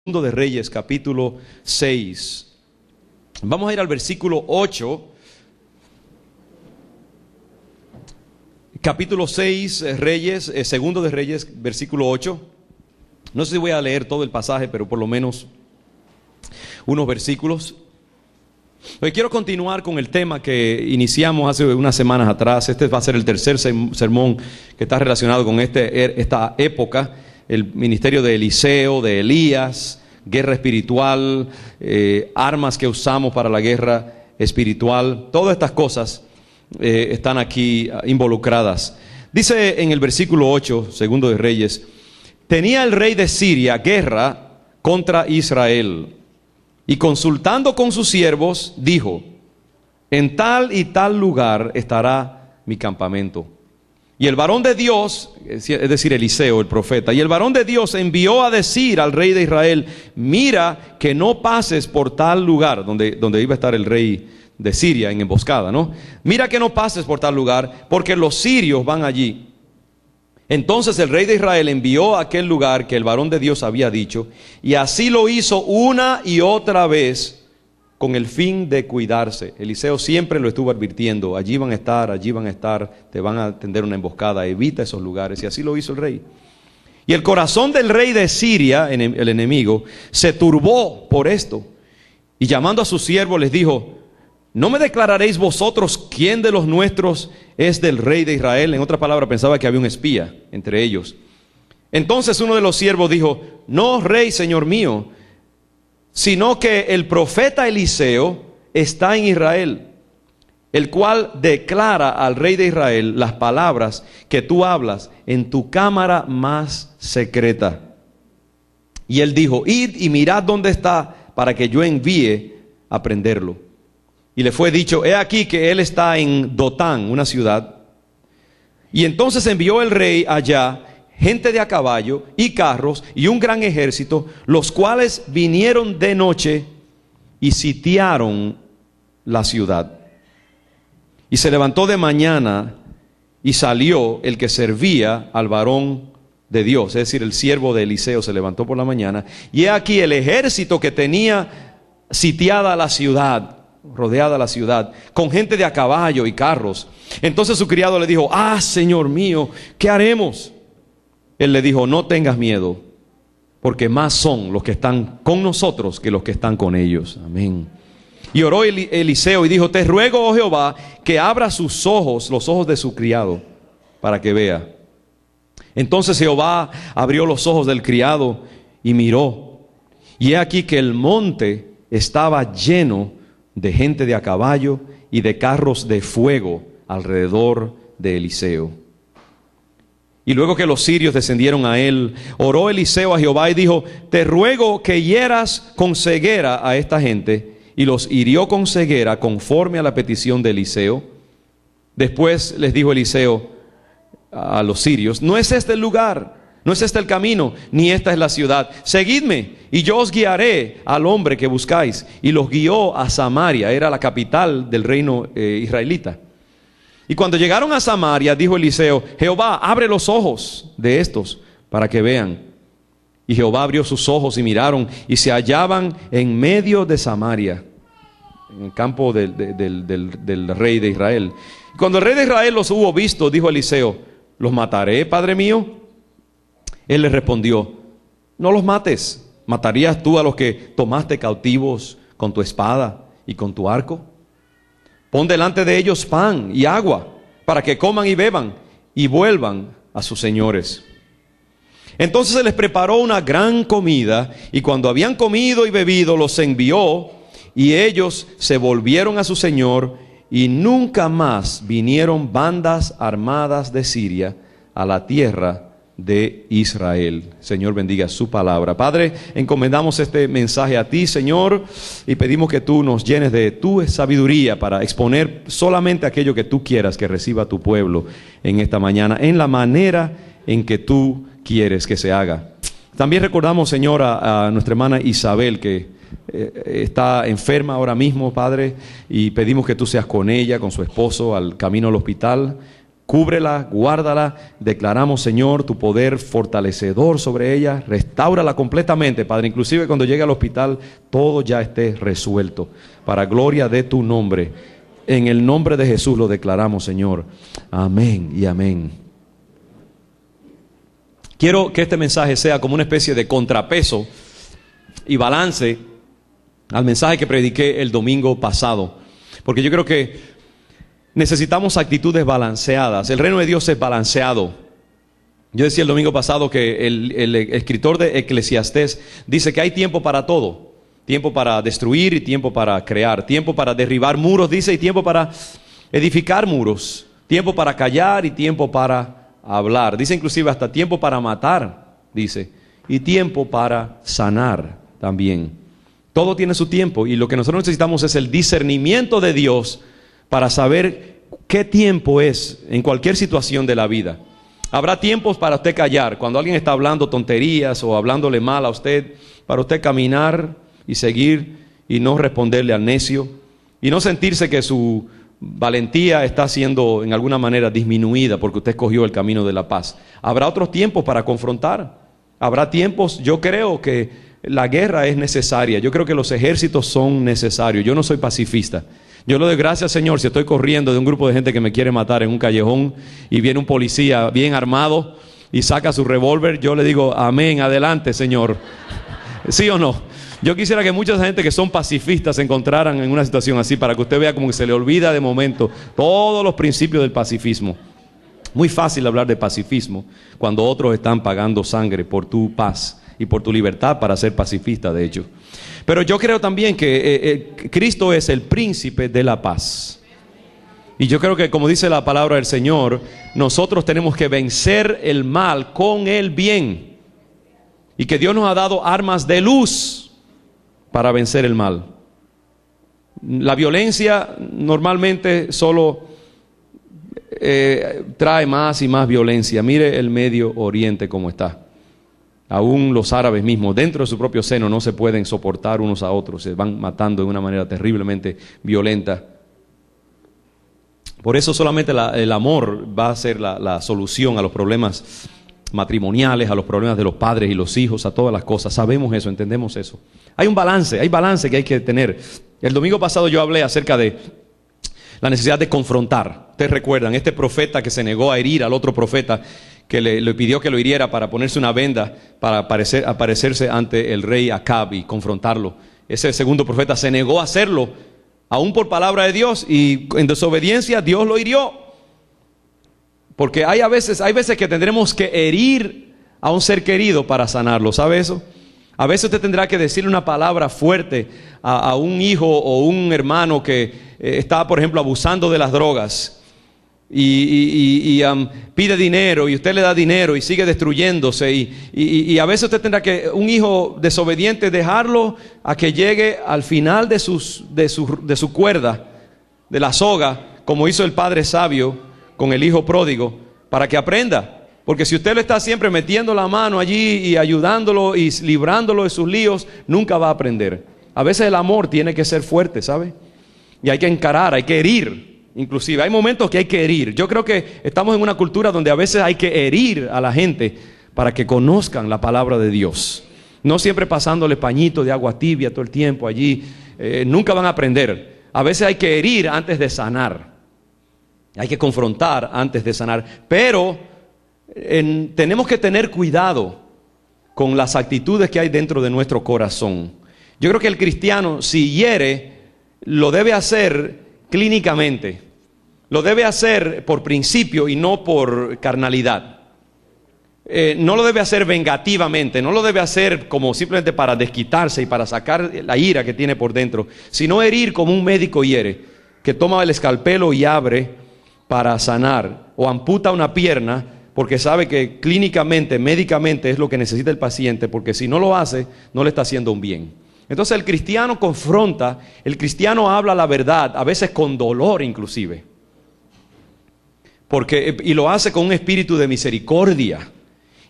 de Reyes, capítulo 6. Vamos a ir al versículo 8. Capítulo 6, Reyes, segundo de Reyes, versículo 8. No sé si voy a leer todo el pasaje, pero por lo menos unos versículos. Hoy quiero continuar con el tema que iniciamos hace unas semanas atrás. Este va a ser el tercer sermón que está relacionado con esta época. El ministerio de Eliseo, de Elías, guerra espiritual, armas que usamos para la guerra espiritual. Todas estas cosas están aquí involucradas. Dice en el versículo 8, segundo de Reyes: tenía el rey de Siria guerra contra Israel, y consultando con sus siervos, dijo: en tal y tal lugar estará mi campamento. Y el varón de Dios, es decir, Eliseo, el profeta, y el varón de Dios envió a decir al rey de Israel: mira que no pases por tal lugar, donde iba a estar el rey de Siria en emboscada, ¿no? Mira que no pases por tal lugar, porque los sirios van allí. Entonces el rey de Israel envió a aquel lugar que el varón de Dios había dicho, y así lo hizo una y otra vez, con el fin de cuidarse. Eliseo siempre lo estuvo advirtiendo: allí van a estar, te van a tender una emboscada, evita esos lugares. Y así lo hizo el rey. Y el corazón del rey de Siria, el enemigo, se turbó por esto, y llamando a sus siervos les dijo: ¿no me declararéis vosotros quién de los nuestros es del rey de Israel? En otra palabra, pensaba que había un espía entre ellos. Entonces uno de los siervos dijo: no, rey, señor mío, sino que el profeta Eliseo está en Israel, el cual declara al rey de Israel las palabras que tú hablas en tu cámara más secreta. Y él dijo: id y mirad dónde está, para que yo envíe a prenderlo. Y le fue dicho: he aquí que él está en Dotán, una ciudad. Y entonces envió el rey allá gente de a caballo y carros y un gran ejército, los cuales vinieron de noche y sitiaron la ciudad. Y se levantó de mañana y salió el que servía al varón de Dios, es decir, el siervo de Eliseo se levantó por la mañana, y he aquí el ejército que tenía sitiada la ciudad, rodeada la ciudad, con gente de a caballo y carros. Entonces su criado le dijo: señor mío, ¿qué haremos? Él le dijo: no tengas miedo, porque más son los que están con nosotros que los que están con ellos. Amén. Y oró Eliseo y dijo: te ruego, oh Jehová, que abra sus ojos, los ojos de su criado, para que vea. Entonces Jehová abrió los ojos del criado y miró, y he aquí que el monte estaba lleno de gente de a caballo y de carros de fuego alrededor de Eliseo. Y luego que los sirios descendieron a él, oró Eliseo a Jehová y dijo: te ruego que hieras con ceguera a esta gente. Y los hirió con ceguera conforme a la petición de Eliseo. Después les dijo Eliseo a los sirios: no es este el lugar, no es este el camino, ni esta es la ciudad. Seguidme y yo os guiaré al hombre que buscáis. Y los guió a Samaria, era la capital del reino israelita. Y cuando llegaron a Samaria, dijo Eliseo: Jehová, abre los ojos de estos para que vean. Y Jehová abrió sus ojos y miraron, y se hallaban en medio de Samaria, en el campo del rey de Israel. Y cuando el rey de Israel los hubo visto, dijo Eliseo: ¿los mataré, padre mío? Él le respondió: no los mates. ¿Matarías tú a los que tomaste cautivos con tu espada y con tu arco? Pon delante de ellos pan y agua, para que coman y beban, y vuelvan a sus señores. Entonces se les preparó una gran comida, y cuando habían comido y bebido, los envió, y ellos se volvieron a su señor, y nunca más vinieron bandas armadas de Siria a la tierra de Israel. Señor, bendiga su palabra. Padre, encomendamos este mensaje a ti, Señor, y pedimos que tú nos llenes de tu sabiduría para exponer solamente aquello que tú quieras que reciba tu pueblo en esta mañana, en la manera en que tú quieres que se haga. También recordamos, Señor, a nuestra hermana Isabel, que está enferma ahora mismo, Padre, y pedimos que tú seas con ella, con su esposo, al camino al hospital. Cúbrela, guárdala. Declaramos, Señor, tu poder fortalecedor sobre ella. Restáurala completamente, Padre. Inclusive cuando llegue al hospital, todo ya esté resuelto. Para gloria de tu nombre. En el nombre de Jesús lo declaramos, Señor. Amén y amén. Quiero que este mensaje sea como una especie de contrapeso y balance al mensaje que prediqué el domingo pasado. Porque yo creo que necesitamos actitudes balanceadas. El reino de Dios es balanceado. Yo decía el domingo pasado que el escritor de Eclesiastés dice que hay tiempo para todo. Tiempo para destruir y tiempo para crear. Tiempo para derribar muros, dice, y tiempo para edificar muros. Tiempo para callar y tiempo para hablar. Dice inclusive hasta tiempo para matar, dice. Y tiempo para sanar también. Todo tiene su tiempo y lo que nosotros necesitamos es el discernimiento de Dios para saber qué tiempo es en cualquier situación de la vida. Habrá tiempos para usted callar, cuando alguien está hablando tonterías o hablándole mal a usted, para usted caminar y seguir y no responderle al necio y no sentirse que su valentía está siendo en alguna manera disminuida porque usted escogió el camino de la paz. Habrá otros tiempos para confrontar. Habrá tiempos, yo creo que la guerra es necesaria, yo creo que los ejércitos son necesarios. Yo no soy pacifista. Yo le doy gracias, Señor, si estoy corriendo de un grupo de gente que me quiere matar en un callejón y viene un policía bien armado y saca su revólver, yo le digo, amén, adelante, Señor. ¿Sí o no? Yo quisiera que mucha gente que son pacifistas se encontraran en una situación así para que usted vea como que se le olvida de momento todos los principios del pacifismo. Muy fácil hablar de pacifismo cuando otros están pagando sangre por tu paz y por tu libertad para ser pacifista, de hecho. Pero yo creo también que Cristo es el príncipe de la paz. Y yo creo que, como dice la palabra del Señor, nosotros tenemos que vencer el mal con el bien. Y que Dios nos ha dado armas de luz para vencer el mal. La violencia normalmente solo trae más y más violencia. Mire el Medio Oriente cómo está. Aún los árabes mismos, dentro de su propio seno, no se pueden soportar unos a otros. Se van matando de una manera terriblemente violenta. Por eso solamente el amor va a ser la solución a los problemas matrimoniales, a los problemas de los padres y los hijos, a todas las cosas. Sabemos eso, entendemos eso. Hay un balance, hay balance que hay que tener. El domingo pasado yo hablé acerca de la necesidad de confrontar. Ustedes recuerdan, este profeta que se negó a herir al otro profeta, que le pidió que lo hiriera para ponerse una venda, para aparecerse ante el rey Acab y confrontarlo. Ese segundo profeta se negó a hacerlo, aún por palabra de Dios, y en desobediencia Dios lo hirió. Porque hay veces que tendremos que herir a un ser querido para sanarlo, ¿sabe eso? A veces usted tendrá que decirle una palabra fuerte a un hijo o un hermano que está, por ejemplo, abusando de las drogas. Y pide dinero y usted le da dinero y sigue destruyéndose y a veces usted tendrá que, un hijo desobediente, dejarlo a que llegue al final de su cuerda, de la soga, como hizo el padre sabio con el hijo pródigo, para que aprenda. Porque si usted le está siempre metiendo la mano allí y ayudándolo y librándolo de sus líos, nunca va a aprender. A veces el amor tiene que ser fuerte, ¿sabe? Y hay que encarar, hay que herir. Inclusive hay momentos que hay que herir. Yo creo que estamos en una cultura donde a veces hay que herir a la gente para que conozcan la palabra de Dios. No siempre pasándole pañito de agua tibia todo el tiempo allí. Nunca van a aprender. A veces hay que herir antes de sanar. Hay que confrontar antes de sanar. Pero tenemos que tener cuidado con las actitudes que hay dentro de nuestro corazón. Yo creo que el cristiano, si hiere, lo debe hacer clínicamente. Lo debe hacer por principio y no por carnalidad. No lo debe hacer vengativamente, no lo debe hacer como simplemente para desquitarse y para sacar la ira que tiene por dentro, sino herir como un médico hiere, que toma el escalpelo y abre para sanar, o amputa una pierna porque sabe que clínicamente, médicamente es lo que necesita el paciente, porque si no lo hace, no le está haciendo un bien. Entonces el cristiano confronta, el cristiano habla la verdad, a veces con dolor inclusive. Y lo hace con un espíritu de misericordia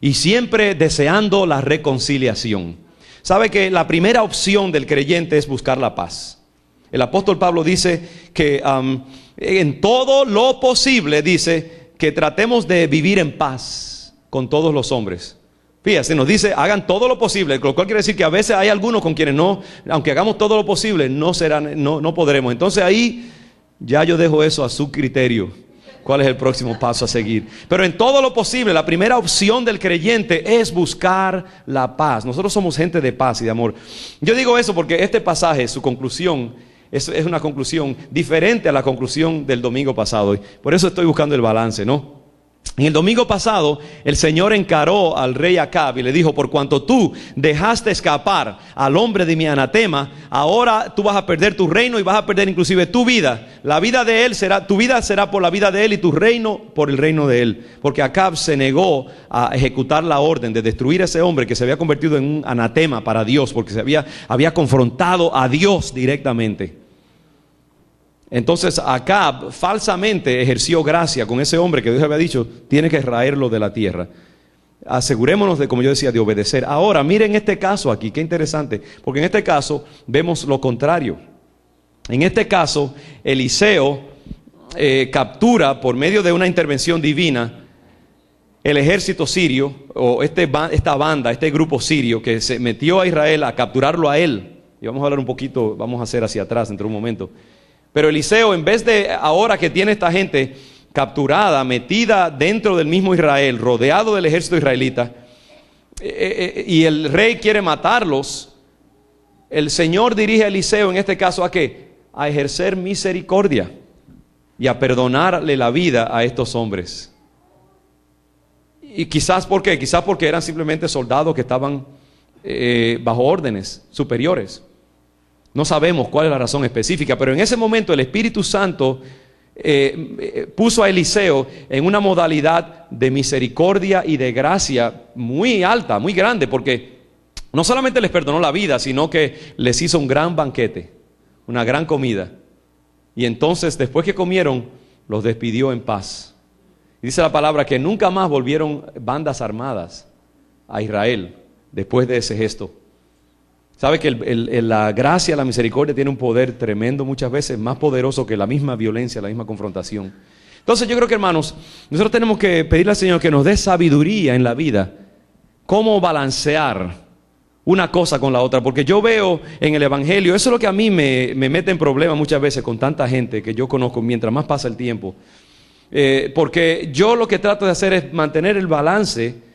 y siempre deseando la reconciliación. Sabe que la primera opción del creyente es buscar la paz. El apóstol Pablo dice que en todo lo posible, dice que tratemos de vivir en paz con todos los hombres. Fíjate, nos dice, hagan todo lo posible, lo cual quiere decir que a veces hay algunos con quienes no, aunque hagamos todo lo posible, no podremos. Entonces ahí ya yo dejo eso a su criterio. ¿Cuál es el próximo paso a seguir? Pero en todo lo posible, la primera opción del creyente es buscar la paz. Nosotros somos gente de paz y de amor. Yo digo eso porque este pasaje, su conclusión, es una conclusión diferente a la conclusión del domingo pasado. Por eso estoy buscando el balance, ¿no? En el domingo pasado, el Señor encaró al rey Acab y le dijo, por cuanto tú dejaste escapar al hombre de mi anatema, ahora tú vas a perder tu reino y vas a perder inclusive tu vida. La vida de él será, tu vida será por la vida de él y tu reino por el reino de él. Porque Acab se negó a ejecutar la orden de destruir a ese hombre que se había convertido en un anatema para Dios, porque había confrontado a Dios directamente. Entonces Acab falsamente ejerció gracia con ese hombre que Dios había dicho, tiene que raerlo de la tierra. Asegurémonos de, como yo decía, de obedecer. Ahora, miren este caso aquí, qué interesante, porque en este caso vemos lo contrario. En este caso, Eliseo captura por medio de una intervención divina el ejército sirio, o esta banda, este grupo sirio que se metió a Israel a capturarlo a él. Y vamos a hablar un poquito, vamos a hacer hacia atrás dentro de un momento. Pero Eliseo, en vez de ahora que tiene esta gente capturada, metida dentro del mismo Israel, rodeado del ejército israelita, y el rey quiere matarlos, el Señor dirige a Eliseo en este caso ¿a qué? A ejercer misericordia y a perdonarle la vida a estos hombres. Y quizás ¿por qué? Quizás porque eran simplemente soldados que estaban bajo órdenes superiores. No sabemos cuál es la razón específica, pero en ese momento el Espíritu Santo puso a Eliseo en una modalidad de misericordia y de gracia muy alta, muy grande, porque no solamente les perdonó la vida, sino que les hizo un gran banquete, una gran comida. Y entonces, después que comieron, los despidió en paz. Y dice la palabra que nunca más volvieron bandas armadas a Israel después de ese gesto. ¿Sabe que la gracia, la misericordia tiene un poder tremendo muchas veces, más poderoso que la misma violencia, la misma confrontación? Entonces yo creo que, hermanos, nosotros tenemos que pedirle al Señor que nos dé sabiduría en la vida, cómo balancear una cosa con la otra, porque yo veo en el Evangelio, eso es lo que a mí me mete en problemas muchas veces con tanta gente que yo conozco mientras más pasa el tiempo, porque yo lo que trato de hacer es mantener el balance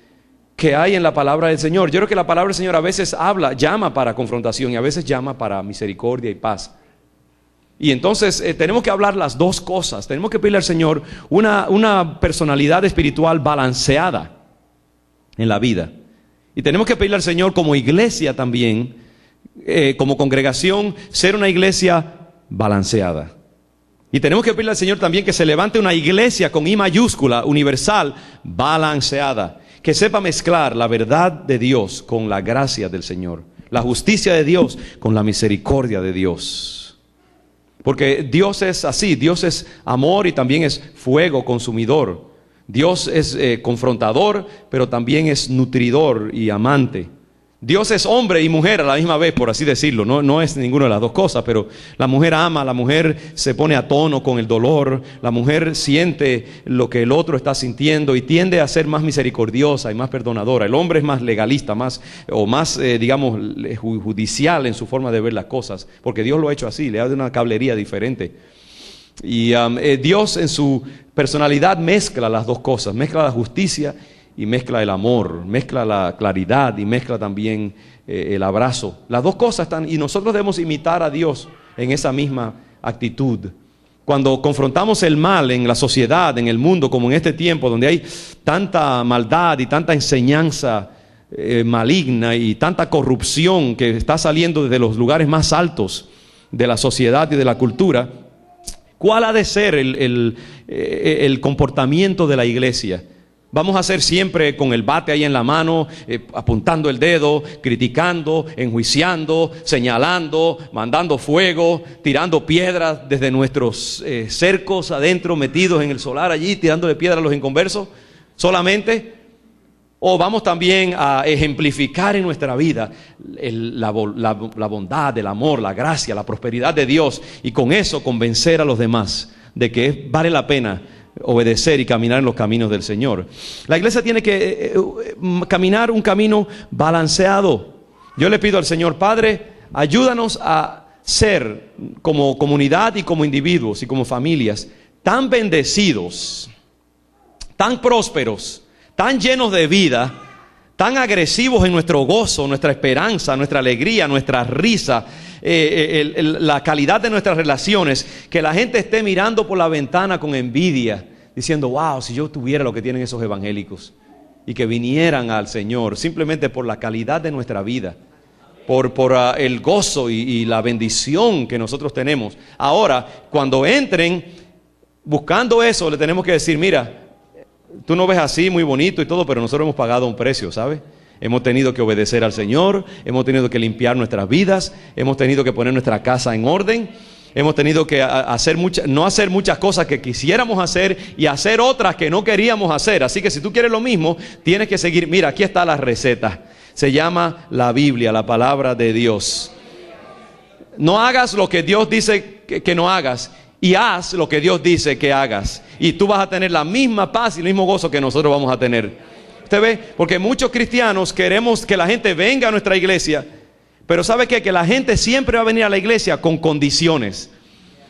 que hay en la palabra del Señor. Yo creo que la palabra del Señor a veces llama para confrontación y a veces llama para misericordia y paz. Y entonces tenemos que hablar las dos cosas. Tenemos que pedirle al Señor una personalidad espiritual balanceada en la vida. Y tenemos que pedirle al Señor como iglesia también, como congregación, ser una iglesia balanceada. Y tenemos que pedirle al Señor también que se levante una iglesia con I mayúscula, universal, balanceada. Que sepa mezclar la verdad de Dios con la gracia del Señor, la justicia de Dios con la misericordia de Dios. Porque Dios es así, Dios es amor y también es fuego consumidor. Dios es confrontador, pero también es nutridor y amante. Dios es hombre y mujer a la misma vez, por así decirlo. No es ninguna de las dos cosas, pero la mujer ama, la mujer se pone a tono con el dolor, la mujer siente lo que el otro está sintiendo y tiende a ser más misericordiosa y más perdonadora. El hombre es más legalista, más digamos, judicial en su forma de ver las cosas, porque Dios lo ha hecho así, le ha dado una cablería diferente. Y Dios en su personalidad mezcla las dos cosas, mezcla la justicia y mezcla el amor, mezcla la claridad y mezcla también el abrazo. Las dos cosas están, y nosotros debemos imitar a Dios en esa misma actitud. Cuando confrontamos el mal en la sociedad, en el mundo, como en este tiempo donde hay tanta maldad y tanta enseñanza maligna y tanta corrupción que está saliendo desde los lugares más altos de la sociedad y de la cultura, ¿cuál ha de ser el comportamiento de la iglesia? Vamos a hacer siempre con el bate ahí en la mano, apuntando el dedo, criticando, enjuiciando, señalando, mandando fuego, tirando piedras desde nuestros cercos adentro, metidos en el solar allí, tirándole piedras a los inconversos, solamente. O vamos también a ejemplificar en nuestra vida la bondad, el amor, la gracia, la prosperidad de Dios, y con eso convencer a los demás de que vale la pena obedecer y caminar en los caminos del Señor. La iglesia tiene que caminar un camino balanceado. Yo le pido al Señor, Padre, ayúdanos a ser como comunidad y como individuos y como familias tan bendecidos, tan prósperos, tan llenos de vida, tan agresivos en nuestro gozo, nuestra esperanza, nuestra alegría, nuestra risa, la calidad de nuestras relaciones, que la gente esté mirando por la ventana con envidia, diciendo, wow, si yo tuviera lo que tienen esos evangélicos, y que vinieran al Señor simplemente por la calidad de nuestra vida, por el gozo y la bendición que nosotros tenemos. Ahora, cuando entren buscando eso, le tenemos que decir, mira, tú no ves así muy bonito y todo, pero nosotros hemos pagado un precio, ¿sabes? Hemos tenido que obedecer al Señor, hemos tenido que limpiar nuestras vidas, hemos tenido que poner nuestra casa en orden, hemos tenido que no hacer muchas cosas que quisiéramos hacer y hacer otras que no queríamos hacer. Así que si tú quieres lo mismo, tienes que seguir. Mira, aquí está la receta. Se llama la Biblia, la palabra de Dios. No hagas lo que Dios dice que no hagas, y haz lo que Dios dice que hagas, y tú vas a tener la misma paz y el mismo gozo que nosotros vamos a tener. ¿Usted ve? Porque muchos cristianos queremos que la gente venga a nuestra iglesia, pero ¿sabe qué? Que la gente siempre va a venir a la iglesia con condiciones.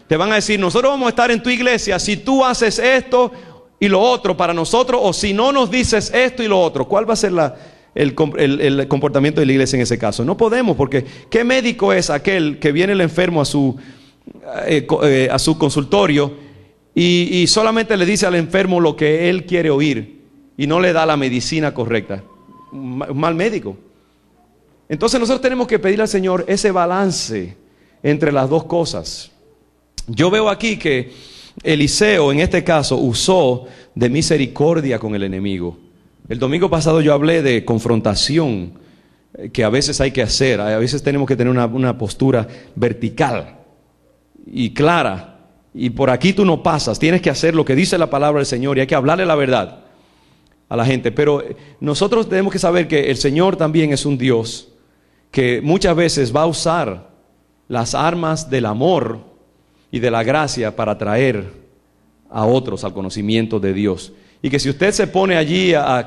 Te van a decir, nosotros vamos a estar en tu iglesia si tú haces esto y lo otro para nosotros, o si no nos dices esto y lo otro. ¿Cuál va a ser el comportamiento de la iglesia en ese caso? No podemos, porque ¿qué médico es aquel que viene el enfermo a su consultorio y solamente le dice al enfermo lo que él quiere oír y no le da la medicina correcta? Un mal médico. Entonces nosotros tenemos que pedirle al Señor ese balance entre las dos cosas. Yo veo aquí que Eliseo en este caso usó de misericordia con el enemigo. El domingo pasado yo hablé de confrontación que a veces hay que hacer. A veces tenemos que tener una postura vertical y clara, y por aquí tú no pasas, tienes que hacer lo que dice la palabra del Señor, y hay que hablarle la verdad a la gente. Pero nosotros tenemos que saber que el Señor también es un Dios que muchas veces va a usar las armas del amor y de la gracia para traer a otros al conocimiento de Dios. Y que si usted se pone allí a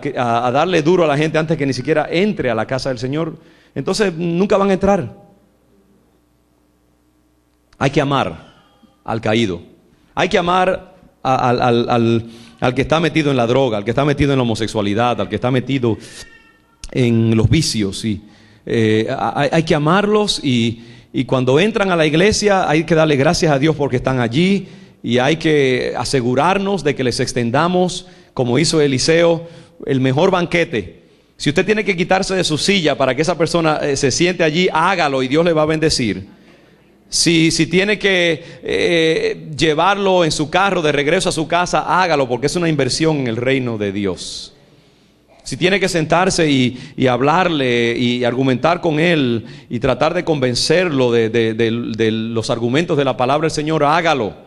darle duro a la gente antes que ni siquiera entre a la casa del Señor, entonces nunca van a entrar. Hay que amar al caído. Hay que amar al que está metido en la droga, al que está metido en la homosexualidad, al que está metido en los vicios. Hay que amarlos, y cuando entran a la iglesia hay que darle gracias a Dios porque están allí, y hay que asegurarnos de que les extendamos, como hizo Eliseo, el mejor banquete. Si usted tiene que quitarse de su silla para que esa persona se siente allí, hágalo y Dios le va a bendecir. Si tiene que llevarlo en su carro de regreso a su casa, hágalo, porque es una inversión en el reino de Dios. Si tiene que sentarse y hablarle y argumentar con él y tratar de convencerlo de los argumentos de la palabra del Señor, hágalo.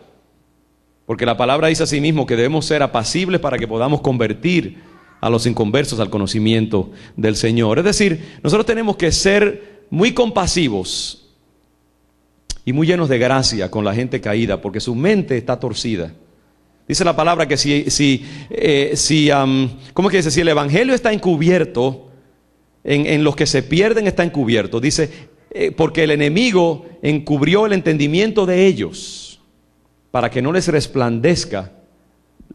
Porque la palabra dice así mismo que debemos ser apacibles para que podamos convertir a los inconversos al conocimiento del Señor. Es decir, nosotros tenemos que ser muy compasivos y muy llenos de gracia con la gente caída, porque su mente está torcida. Dice la palabra que ¿cómo que dice? Si el evangelio está encubierto, en los que se pierden está encubierto. Dice, porque el enemigo encubrió el entendimiento de ellos, para que no les resplandezca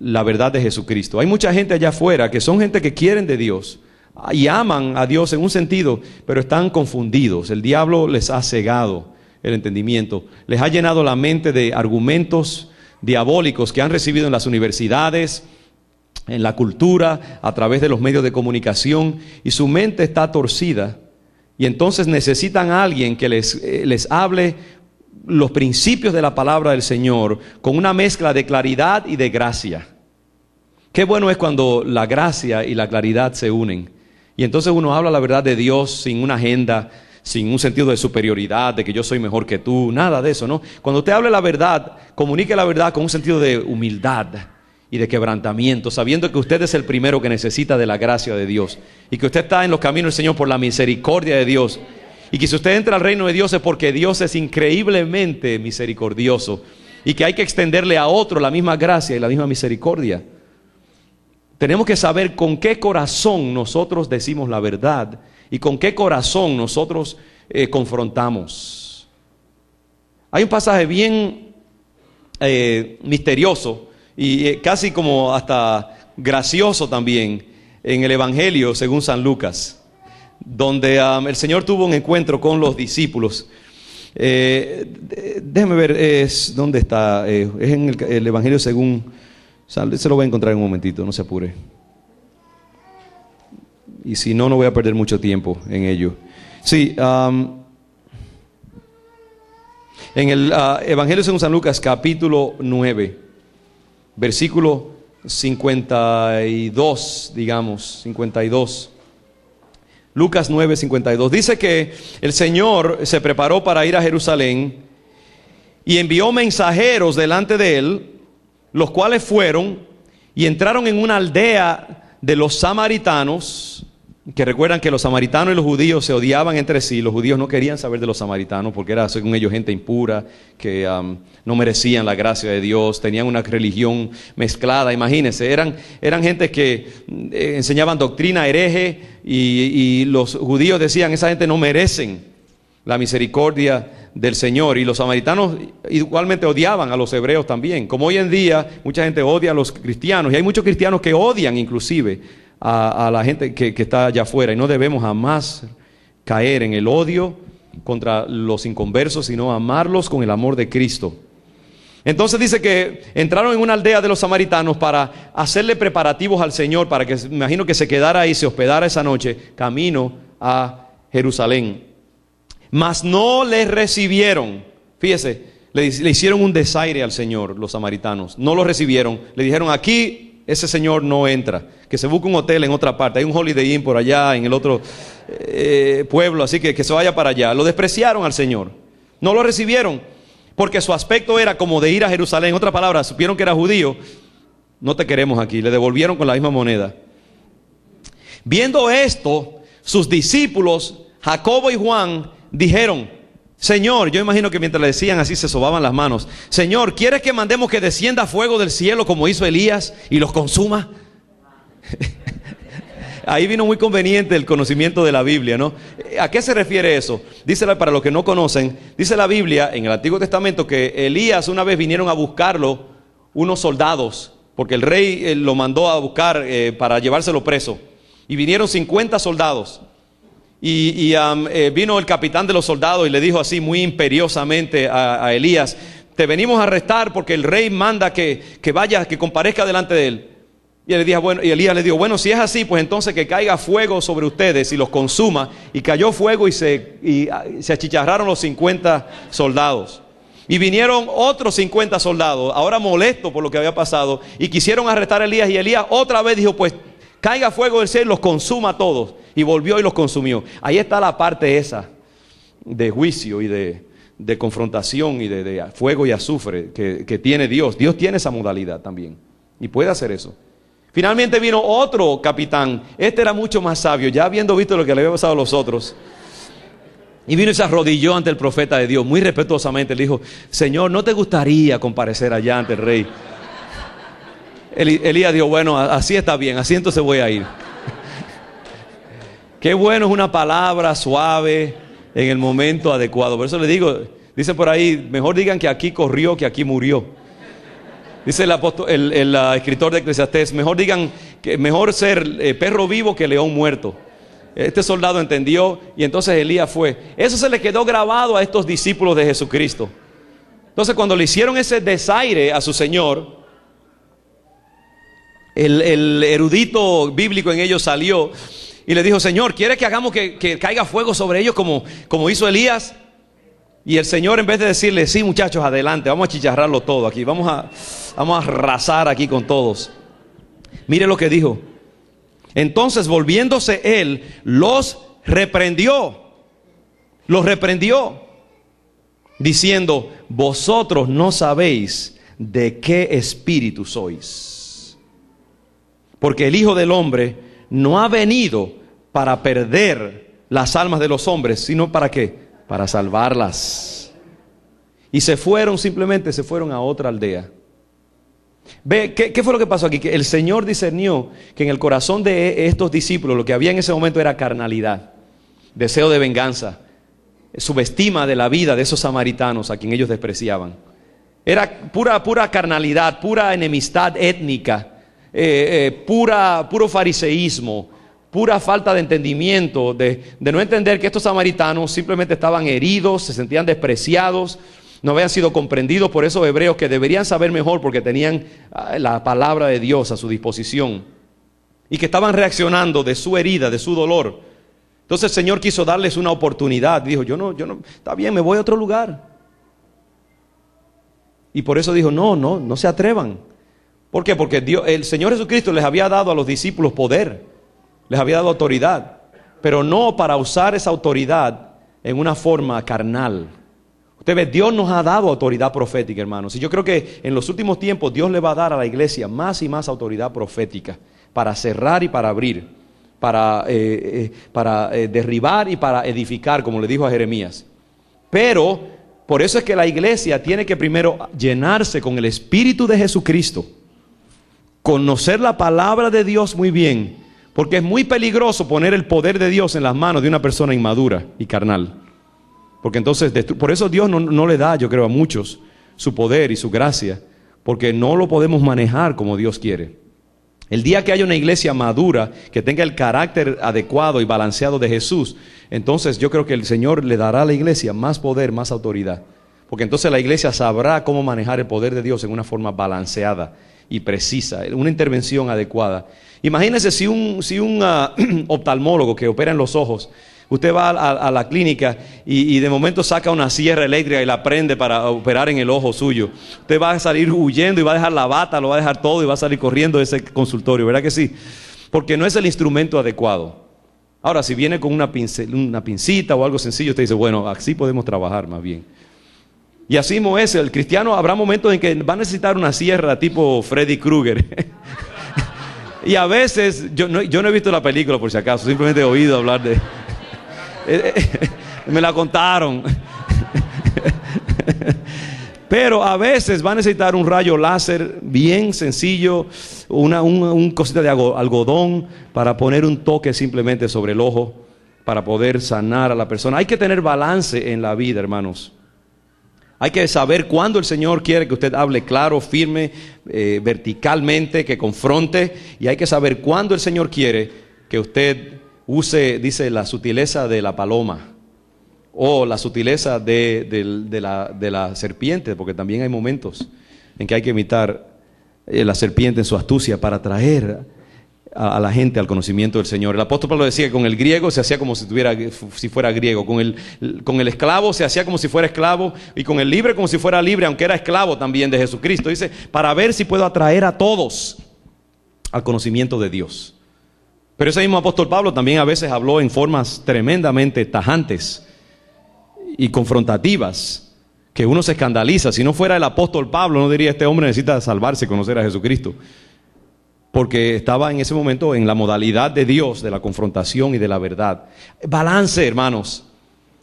la verdad de Jesucristo. Hay mucha gente allá afuera que son gente que quieren de Dios y aman a Dios en un sentido, pero están confundidos. El diablo les ha cegado el entendimiento, les ha llenado la mente de argumentos diabólicos que han recibido en las universidades, en la cultura, a través de los medios de comunicación, y su mente está torcida, y entonces necesitan a alguien que les hable los principios de la palabra del Señor con una mezcla de claridad y de gracia. Qué bueno es cuando la gracia y la claridad se unen, y entonces uno habla la verdad de Dios sin una agenda, sin un sentido de superioridad, de que yo soy mejor que tú, nada de eso, ¿no? Cuando usted hable la verdad, comunique la verdad con un sentido de humildad y de quebrantamiento, sabiendo que usted es el primero que necesita de la gracia de Dios, y que usted está en los caminos del Señor por la misericordia de Dios, y que si usted entra al reino de Dios es porque Dios es increíblemente misericordioso, y que hay que extenderle a otro la misma gracia y la misma misericordia. Tenemos que saber con qué corazón nosotros decimos la verdad y con qué corazón nosotros confrontamos. Hay un pasaje bien misterioso y casi como hasta gracioso también en el Evangelio según San Lucas, donde el Señor tuvo un encuentro con los discípulos. Déjeme ver dónde está. Es en el Evangelio según San, se lo voy a encontrar en un momentito, no se apure. Y si no, no voy a perder mucho tiempo en ello. Sí, en el Evangelio según San Lucas, capítulo 9, versículo 52, digamos, 52. Lucas 9, 52. Dice que el Señor se preparó para ir a Jerusalén y envió mensajeros delante de él, los cuales fueron y entraron en una aldea de los samaritanos, que recuerdan que los samaritanos y los judíos se odiaban entre sí. Los judíos no querían saber de los samaritanos porque era según ellos gente impura, que no merecían la gracia de Dios, tenían una religión mezclada. Imagínense, eran gente que enseñaban doctrina hereje y los judíos decían, esa gente no merecen la misericordia del Señor. Y los samaritanos igualmente odiaban a los hebreos también, como hoy en día mucha gente odia a los cristianos, y hay muchos cristianos que odian inclusive a la gente que está allá afuera, y no debemos jamás caer en el odio contra los inconversos, sino amarlos con el amor de Cristo. Entonces dice que entraron en una aldea de los samaritanos para hacerle preparativos al Señor, para que, me imagino que se quedara ahí, se hospedara esa noche, camino a Jerusalén. Mas no le recibieron. Fíjese, le hicieron un desaire al Señor los samaritanos, no lo recibieron, le dijeron, aquí ese señor no entra, que se busque un hotel en otra parte, hay un Holiday Inn por allá en el otro pueblo, así que se vaya para allá. Lo despreciaron al Señor, no lo recibieron, porque su aspecto era como de ir a Jerusalén. En otras palabras, supieron que era judío, no te queremos aquí, le devolvieron con la misma moneda. Viendo esto, sus discípulos, Jacobo y Juan, dijeron, Señor, yo imagino que mientras le decían así se sobaban las manos, Señor, ¿quieres que mandemos que descienda fuego del cielo como hizo Elías y los consuma? Ahí vino muy conveniente el conocimiento de la Biblia, ¿no? ¿A qué se refiere eso? Dice, para los que no conocen, dice la Biblia en el Antiguo Testamento que Elías una vez vinieron a buscarlo unos soldados, porque el rey lo mandó a buscar para llevárselo preso, y vinieron 50 soldados. Y vino el capitán de los soldados y le dijo así muy imperiosamente a Elías, te venimos a arrestar porque el rey manda que vaya, que comparezca delante de él. Y Elías le dijo, bueno, si es así, pues entonces que caiga fuego sobre ustedes y los consuma. Y cayó fuego y se achicharraron los 50 soldados. Y vinieron otros 50 soldados, ahora molestos por lo que había pasado, y quisieron arrestar a Elías. Y Elías otra vez dijo, pues caiga fuego del cielo y los consuma a todos. Y volvió y los consumió. Ahí está la parte esa de juicio y de confrontación y de fuego y azufre que tiene Dios. Dios tiene esa modalidad también y puede hacer eso. Finalmente vino otro capitán. Este era mucho más sabio, ya habiendo visto lo que le había pasado a los otros. Y vino y se arrodilló ante el profeta de Dios muy respetuosamente. Le dijo, Señor, ¿no te gustaría comparecer allá ante el rey? Elías dijo, bueno, así está bien, así entonces voy a ir. Qué bueno es una palabra suave en el momento adecuado. Por eso le digo, dice por ahí, mejor digan que aquí corrió que aquí murió. Dice el escritor de Eclesiastés, mejor digan que mejor ser perro vivo que león muerto. Este soldado entendió y entonces Elías fue. Eso se le quedó grabado a estos discípulos de Jesucristo. Entonces cuando le hicieron ese desaire a su Señor, el erudito bíblico en ellos salió y le dijo, Señor, ¿quieres que hagamos que caiga fuego sobre ellos como hizo Elías? Y el Señor, en vez de decirle, sí muchachos, adelante, vamos a chicharrarlo todo aquí, vamos a arrasar aquí con todos. Mire lo que dijo. Entonces volviéndose él, los reprendió, diciendo, vosotros no sabéis de qué espíritu sois, porque el Hijo del Hombre no ha venido para perder las almas de los hombres, sino ¿para qué? Para salvarlas. Y simplemente se fueron a otra aldea. Ve, ¿qué fue lo que pasó aquí? Que el Señor discernió que en el corazón de estos discípulos lo que había en ese momento era carnalidad, deseo de venganza, subestima de la vida de esos samaritanos a quien ellos despreciaban. Era pura carnalidad, pura enemistad étnica, puro fariseísmo, pura falta de entendimiento, de no entender que estos samaritanos simplemente estaban heridos, se sentían despreciados, no habían sido comprendidos por esos hebreos que deberían saber mejor porque tenían la palabra de Dios a su disposición y que estaban reaccionando de su herida, de su dolor. Entonces el Señor quiso darles una oportunidad. Dijo, yo no, está bien, me voy a otro lugar. Y por eso dijo, no se atrevan. ¿Por qué? Porque el Señor Jesucristo les había dado a los discípulos poder, les había dado autoridad, pero no para usar esa autoridad en una forma carnal. Usted ve, Dios nos ha dado autoridad profética, hermanos. Y yo creo que en los últimos tiempos Dios le va a dar a la iglesia más y más autoridad profética para cerrar y para abrir, para derribar y para edificar, como le dijo a Jeremías. Pero por eso es que la iglesia tiene que primero llenarse con el Espíritu de Jesucristo, conocer la palabra de Dios muy bien, porque es muy peligroso poner el poder de Dios en las manos de una persona inmadura y carnal. Porque entonces, por eso Dios no le da, yo creo, a muchos su poder y su gracia, porque no lo podemos manejar como Dios quiere. El día que haya una iglesia madura, que tenga el carácter adecuado y balanceado de Jesús, entonces yo creo que el Señor le dará a la iglesia más poder, más autoridad. Porque entonces la iglesia sabrá cómo manejar el poder de Dios en una forma balanceada y precisa, una intervención adecuada. Imagínense si un oftalmólogo que opera en los ojos, usted va a la clínica y de momento saca una sierra eléctrica y la prende para operar en el ojo suyo. Usted va a salir huyendo y va a dejar la bata, lo va a dejar todo y va a salir corriendo de ese consultorio, ¿verdad que sí? Porque no es el instrumento adecuado. Ahora, si viene con una pincita o algo sencillo, usted dice, bueno, así podemos trabajar más bien. Y así mismo es, el cristiano habrá momentos en que va a necesitar una sierra tipo Freddy Krueger. Y a veces, yo no he visto la película por si acaso, simplemente he oído hablar de... me la contaron. Pero a veces va a necesitar un rayo láser bien sencillo, un cosita de algodón para poner un toque simplemente sobre el ojo para poder sanar a la persona. Hay que tener balance en la vida, hermanos. Hay que saber cuándo el Señor quiere que usted hable claro, firme, verticalmente, que confronte, y hay que saber cuándo el Señor quiere que usted use, dice, la sutileza de la paloma o la sutileza de la serpiente, porque también hay momentos en que hay que imitar la serpiente en su astucia para traer a la gente al conocimiento del Señor. El apóstol Pablo decía que con el griego se hacía como si fuera griego, con el esclavo se hacía como si fuera esclavo, y con el libre como si fuera libre, aunque era esclavo también de Jesucristo. Dice, para ver si puedo atraer a todos al conocimiento de Dios. Pero ese mismo apóstol Pablo también a veces habló en formas tremendamente tajantes y confrontativas, que uno se escandaliza. Si no fuera el apóstol Pablo, no diría, este hombre necesita salvarse y conocer a Jesucristo, porque estaba en ese momento en la modalidad de Dios, de la confrontación y de la verdad. Balance, hermanos.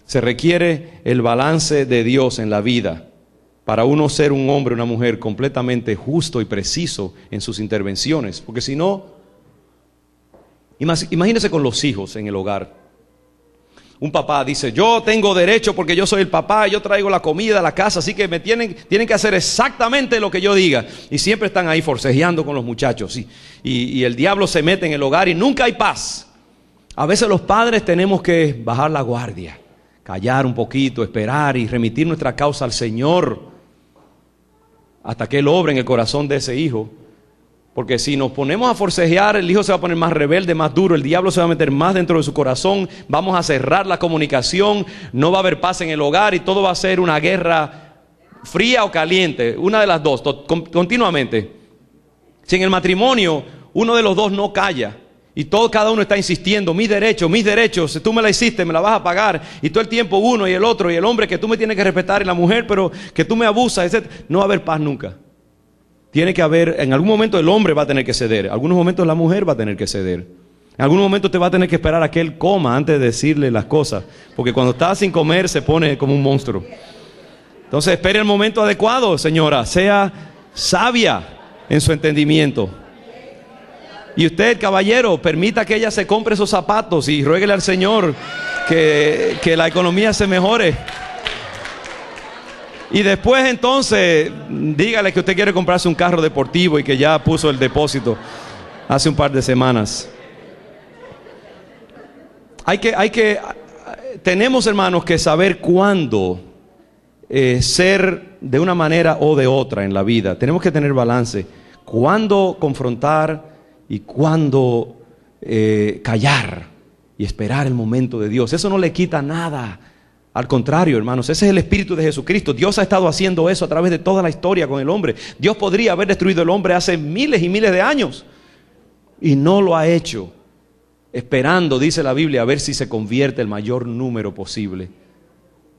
Se requiere el balance de Dios en la vida para uno ser un hombre, una mujer completamente justo y preciso en sus intervenciones, porque si no, imagínese con los hijos en el hogar. Un papá dice, yo tengo derecho porque yo soy el papá, yo traigo la comida a la casa, así que tienen que hacer exactamente lo que yo diga. Y siempre están ahí forcejeando con los muchachos. Y el diablo se mete en el hogar y nunca hay paz. A veces los padres tenemos que bajar la guardia, callar un poquito, esperar y remitir nuestra causa al Señor hasta que Él obre en el corazón de ese hijo. Porque si nos ponemos a forcejear, el hijo se va a poner más rebelde, más duro, el diablo se va a meter más dentro de su corazón, vamos a cerrar la comunicación, no va a haber paz en el hogar y todo va a ser una guerra fría o caliente, una de las dos, continuamente. Si en el matrimonio uno de los dos no calla y cada uno está insistiendo, mis derechos, si tú me la hiciste, me la vas a pagar, y todo el tiempo uno y el otro, y el hombre que tú me tienes que respetar y la mujer, pero que tú me abusas, etc., no va a haber paz nunca. Tiene que haber, en algún momento el hombre va a tener que ceder, en algunos momentos la mujer va a tener que ceder. En algún momento te va a tener que esperar a que él coma antes de decirle las cosas, porque cuando está sin comer se pone como un monstruo. Entonces espere el momento adecuado, señora. Sea sabia en su entendimiento. Y usted, caballero, permita que ella se compre esos zapatos y ruéguele al Señor que la economía se mejore. Y después entonces dígale que usted quiere comprarse un carro deportivo y que ya puso el depósito hace un par de semanas. Tenemos, hermanos, que saber cuándo ser de una manera o de otra en la vida. Tenemos que tener balance. Cuándo confrontar y cuándo callar y esperar el momento de Dios. Eso no le quita nada. Al contrario, hermanos, ese es el espíritu de Jesucristo. Dios ha estado haciendo eso a través de toda la historia con el hombre. Dios podría haber destruido el hombre hace miles y miles de años y no lo ha hecho, esperando, dice la Biblia, a ver si se convierte el mayor número posible.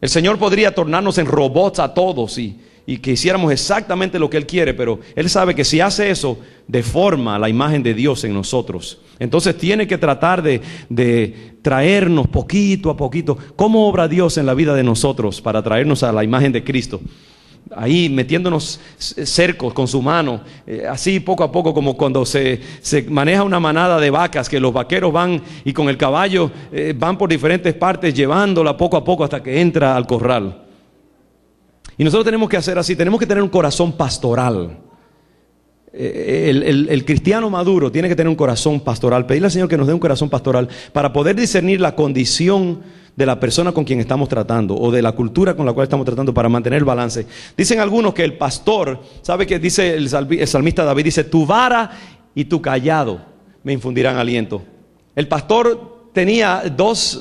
El Señor podría tornarnos en robots a todos y que hiciéramos exactamente lo que Él quiere, pero Él sabe que si hace eso, deforma la imagen de Dios en nosotros. Entonces tiene que tratar de traernos poquito a poquito. ¿Cómo obra Dios en la vida de nosotros para traernos a la imagen de Cristo? Ahí metiéndonos cercos con su mano, así poco a poco, como cuando se maneja una manada de vacas, que los vaqueros van y con el caballo van por diferentes partes llevándola poco a poco hasta que entra al corral. Y nosotros tenemos que hacer así, tenemos que tener un corazón pastoral. El cristiano maduro tiene que tener un corazón pastoral, pedirle al Señor que nos dé un corazón pastoral para poder discernir la condición de la persona con quien estamos tratando o de la cultura con la cual estamos tratando, para mantener el balance. Dicen algunos que el pastor, ¿sabe qué dice el salmista David? Dice: tu vara y tu cayado me infundirán aliento. El pastor tenía dos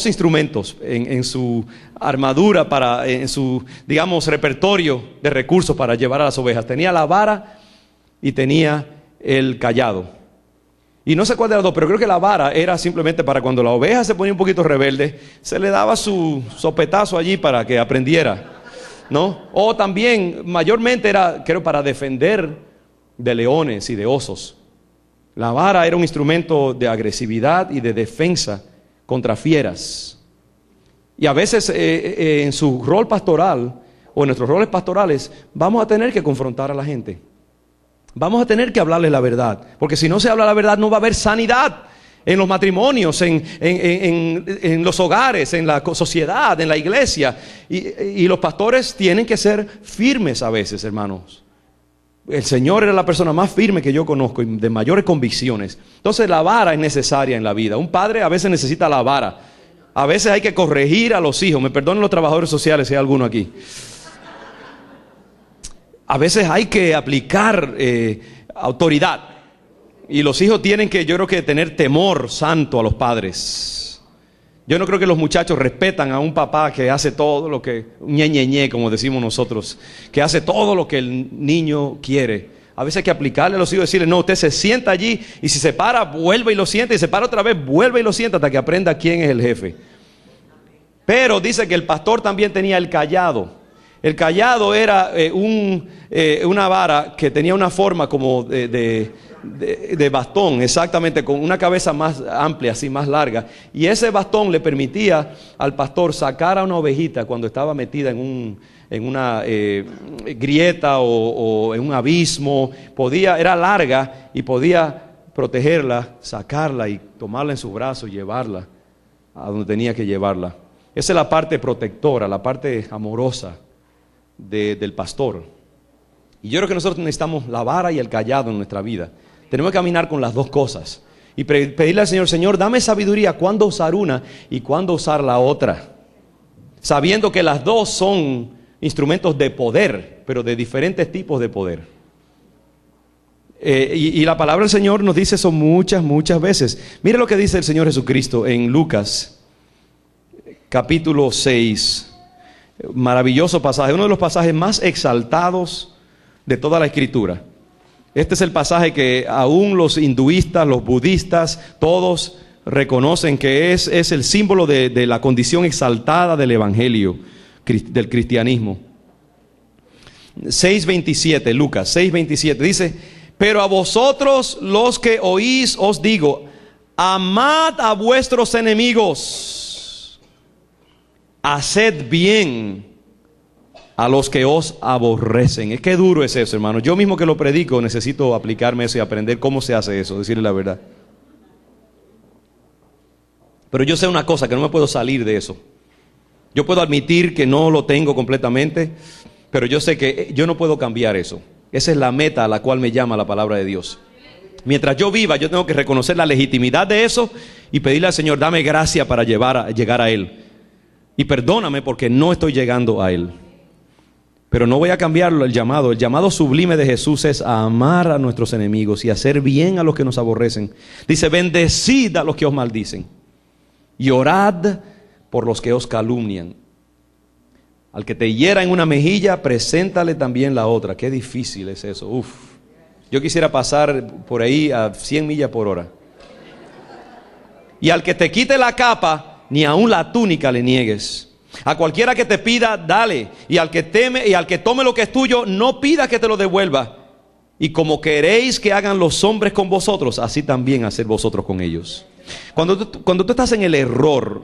instrumentos en su armadura, en su, digamos, repertorio de recursos para llevar a las ovejas. Tenía la vara y tenía el cayado. Y no sé cuál de las dos, pero creo que la vara era simplemente para cuando la oveja se ponía un poquito rebelde, se le daba su sopetazo allí para que aprendiera, ¿no? O también, mayormente era, creo, para defender de leones y de osos. La vara era un instrumento de agresividad y de defensa contra fieras. Y a veces en su rol pastoral o en nuestros roles pastorales vamos a tener que confrontar a la gente. Vamos a tener que hablarles la verdad, porque si no se habla la verdad no va a haber sanidad en los matrimonios, en los hogares, en la sociedad, en la iglesia. Y los pastores tienen que ser firmes a veces, hermanos. El Señor era la persona más firme que yo conozco y de mayores convicciones. Entonces la vara es necesaria en la vida. Un padre a veces necesita la vara. A veces hay que corregir a los hijos. Me perdonen los trabajadores sociales si hay alguno aquí. A veces hay que aplicar autoridad. Y los hijos tienen que, yo creo que tener temor santo a los padres. Yo no creo que los muchachos respetan a un papá que hace todo lo que, ñe, como decimos nosotros, que hace todo lo que el niño quiere. A veces hay que aplicarle a los hijos, decirle: no, usted se sienta allí, y si se para, vuelve y lo sienta, y se para otra vez, vuelve y lo sienta, hasta que aprenda quién es el jefe. Pero dice que el pastor también tenía el cayado. El cayado era una vara que tenía una forma como de bastón, exactamente, con una cabeza más amplia, así más larga. Y ese bastón le permitía al pastor sacar a una ovejita cuando estaba metida en una grieta o en un abismo. Era larga y podía protegerla, sacarla y tomarla en sus brazos y llevarla a donde tenía que llevarla. Esa es la parte protectora, la parte amorosa del pastor. Y yo creo que nosotros necesitamos la vara y el cayado en nuestra vida. Tenemos que caminar con las dos cosas y pedirle al Señor: Señor, dame sabiduría cuándo usar una y cuándo usar la otra, sabiendo que las dos son instrumentos de poder, pero de diferentes tipos de poder. Y la palabra del Señor nos dice eso muchas veces. Mire lo que dice el Señor Jesucristo en Lucas capítulo 6. Maravilloso pasaje, uno de los pasajes más exaltados de toda la Escritura. Este es el pasaje que aún los hinduistas, los budistas, todos reconocen que es el símbolo de la condición exaltada del Evangelio, del cristianismo. 6:27, Lucas 6:27 dice: pero a vosotros los que oís os digo, amad a vuestros enemigos, haced bien a los que os aborrecen. Es que duro es eso, hermano. Yo mismo que lo predico necesito aplicarme eso y aprender cómo se hace eso, decirle la verdad. Pero yo sé una cosa, que no me puedo salir de eso. Yo puedo admitir que no lo tengo completamente, pero yo sé que yo no puedo cambiar eso. Esa es la meta a la cual me llama la palabra de Dios. Mientras yo viva, yo tengo que reconocer la legitimidad de eso y pedirle al Señor, dame gracia para llegar a Él. Y perdóname porque no estoy llegando a Él. Pero no voy a cambiarlo, el llamado sublime de Jesús es a amar a nuestros enemigos y hacer bien a los que nos aborrecen. Dice, bendecid a los que os maldicen y orad por los que os calumnian. Al que te hiera en una mejilla, preséntale también la otra. Qué difícil es eso. Uf. Yo quisiera pasar por ahí a 100 millas por hora. Y al que te quite la capa, ni aun la túnica le niegues. A cualquiera que te pida, dale. Y al que tome lo que es tuyo, no pida que te lo devuelva. Y como queréis que hagan los hombres con vosotros, así también haced vosotros con ellos. Cuando tú estás en el error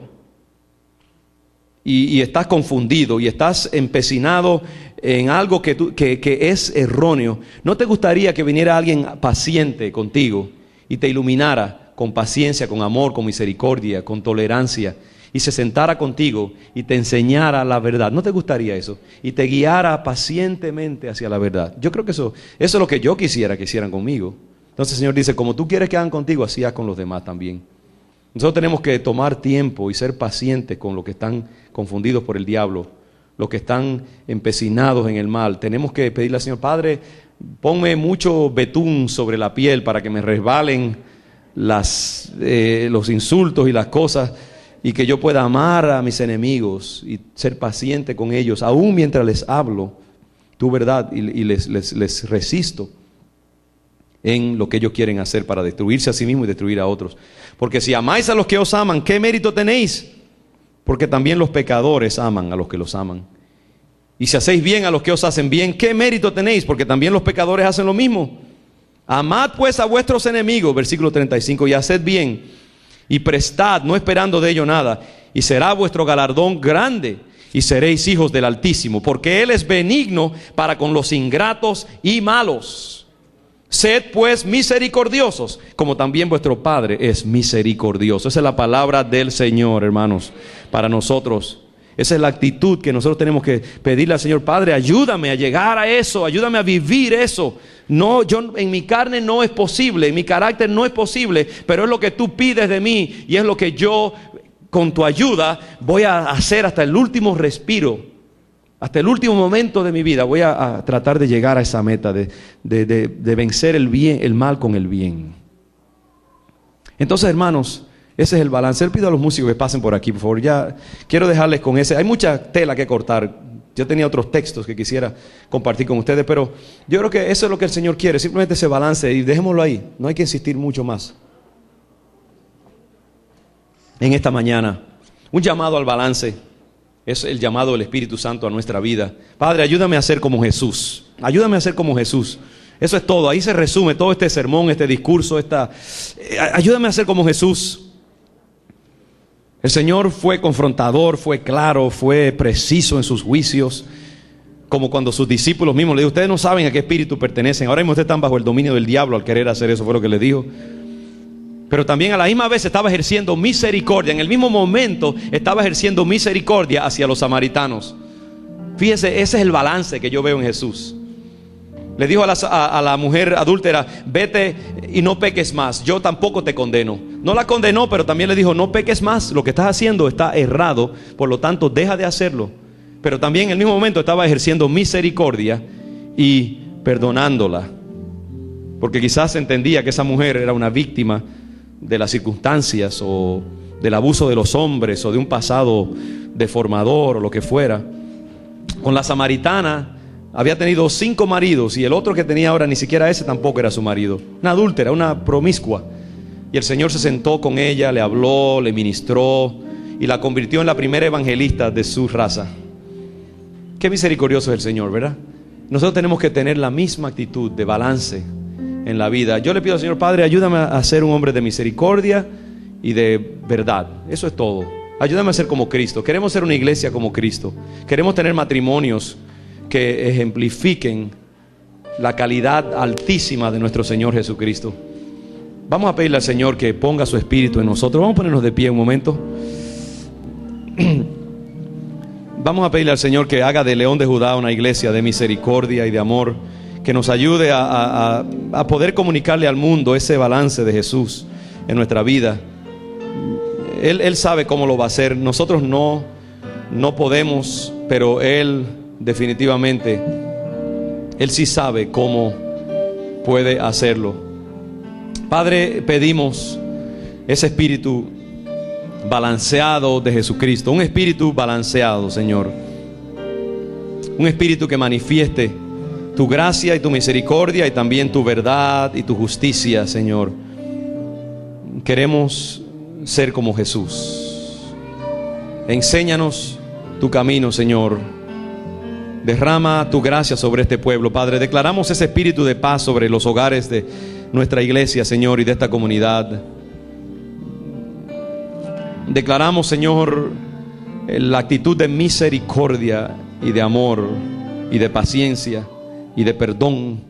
y estás confundido y estás empecinado en algo que es erróneo, ¿no te gustaría que viniera alguien paciente contigo y te iluminara con paciencia, con amor, con misericordia, con tolerancia, y se sentara contigo y te enseñara la verdad? ¿No te gustaría eso? Y te guiara pacientemente hacia la verdad. Yo creo que eso es lo que yo quisiera que hicieran conmigo. Entonces el Señor dice, como tú quieres que hagan contigo, así haz con los demás también. Nosotros tenemos que tomar tiempo y ser pacientes con los que están confundidos por el diablo, los que están empecinados en el mal. Tenemos que pedirle al Señor, Padre, ponme mucho betún sobre la piel para que me resbalen los insultos y las cosas, y que yo pueda amar a mis enemigos y ser paciente con ellos, aún mientras les hablo tu verdad y les resisto en lo que ellos quieren hacer para destruirse a sí mismos y destruir a otros. Porque si amáis a los que os aman, ¿qué mérito tenéis? Porque también los pecadores aman a los que los aman. Y si hacéis bien a los que os hacen bien, ¿qué mérito tenéis? Porque también los pecadores hacen lo mismo. Amad pues a vuestros enemigos, versículo 35, y haced bien, y prestad, no esperando de ello nada, y será vuestro galardón grande, y seréis hijos del Altísimo, porque Él es benigno para con los ingratos y malos. Sed pues misericordiosos, como también vuestro Padre es misericordioso. Esa es la palabra del Señor, hermanos, para nosotros. Esa es la actitud que nosotros tenemos que pedirle al Señor. Padre, ayúdame a llegar a eso, ayúdame a vivir eso. No, en mi carne no es posible, en mi carácter no es posible, pero es lo que tú pides de mí y es lo que yo, con tu ayuda, voy a hacer hasta el último respiro, hasta el último momento de mi vida. Voy a tratar de llegar a esa meta de vencer el mal con el bien. Entonces, hermanos, ese es el balance. Le pido a los músicos que pasen por aquí, por favor. Ya quiero dejarles con ese. Hay mucha tela que cortar. Yo tenía otros textos que quisiera compartir con ustedes, pero yo creo que eso es lo que el Señor quiere, simplemente ese balance, y dejémoslo ahí. No hay que insistir mucho más. En esta mañana, un llamado al balance es el llamado del Espíritu Santo a nuestra vida. Padre, ayúdame a ser como Jesús. Ayúdame a ser como Jesús. Eso es todo. Ahí se resume todo este sermón, este discurso, ayúdame a ser como Jesús. El Señor fue confrontador, fue claro, fue preciso en sus juicios, como cuando sus discípulos mismos le dijeron, ustedes no saben a qué espíritu pertenecen, ahora mismo ustedes están bajo el dominio del diablo al querer hacer eso, fue lo que les dijo. Pero también a la misma vez estaba ejerciendo misericordia, en el mismo momento estaba ejerciendo misericordia hacia los samaritanos. Fíjese, ese es el balance que yo veo en Jesús. Le dijo a la mujer adúltera, vete y no peques más, yo tampoco te condeno. No la condenó, pero también le dijo, no peques más, lo que estás haciendo está errado, por lo tanto deja de hacerlo. Pero también en el mismo momento estaba ejerciendo misericordia y perdonándola, porque quizás entendía que esa mujer era una víctima de las circunstancias o del abuso de los hombres o de un pasado deformador o lo que fuera. Con la samaritana había tenido 5 maridos y el otro que tenía ahora ni siquiera ese tampoco era su marido. Una adúltera, una promiscua. Y el Señor se sentó con ella, le habló, le ministró y la convirtió en la primera evangelista de su raza. Qué misericordioso es el Señor, ¿verdad? Nosotros tenemos que tener la misma actitud de balance en la vida. Yo le pido al Señor, Padre, ayúdame a ser un hombre de misericordia y de verdad. Eso es todo. Ayúdame a ser como Cristo. Queremos ser una iglesia como Cristo. Queremos tener matrimonios que ejemplifiquen la calidad altísima de nuestro Señor Jesucristo. Vamos a pedirle al Señor que ponga su Espíritu en nosotros. Vamos a ponernos de pie un momento. Vamos a pedirle al Señor que haga de León de Judá una iglesia de misericordia y de amor, que nos ayude a poder comunicarle al mundo ese balance de Jesús en nuestra vida. Él sabe cómo lo va a hacer. Nosotros no podemos, pero Él definitivamente, Él sí sabe cómo puede hacerlo. Padre, pedimos ese espíritu balanceado de Jesucristo, un espíritu balanceado, Señor, un espíritu que manifieste tu gracia y tu misericordia y también tu verdad y tu justicia, Señor. Queremos ser como Jesús. Enséñanos tu camino, Señor. Derrama tu gracia sobre este pueblo, Padre. Declaramos ese espíritu de paz sobre los hogares de nuestra iglesia, Señor, y de esta comunidad. Declaramos, Señor, la actitud de misericordia y de amor y de paciencia y de perdón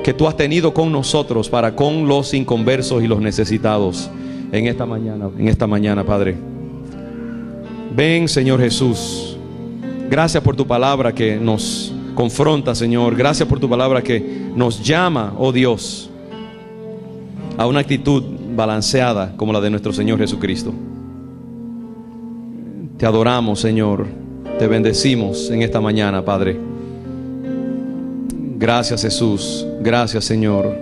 que tú has tenido con nosotros para con los inconversos y los necesitados en esta mañana, Padre. Ven, Señor Jesús. Gracias por tu palabra que nos confronta, Señor. Gracias por tu palabra que nos llama, oh Dios, a una actitud balanceada como la de nuestro Señor Jesucristo. Te adoramos, Señor. Te bendecimos en esta mañana, Padre. Gracias, Jesús. Gracias, Señor.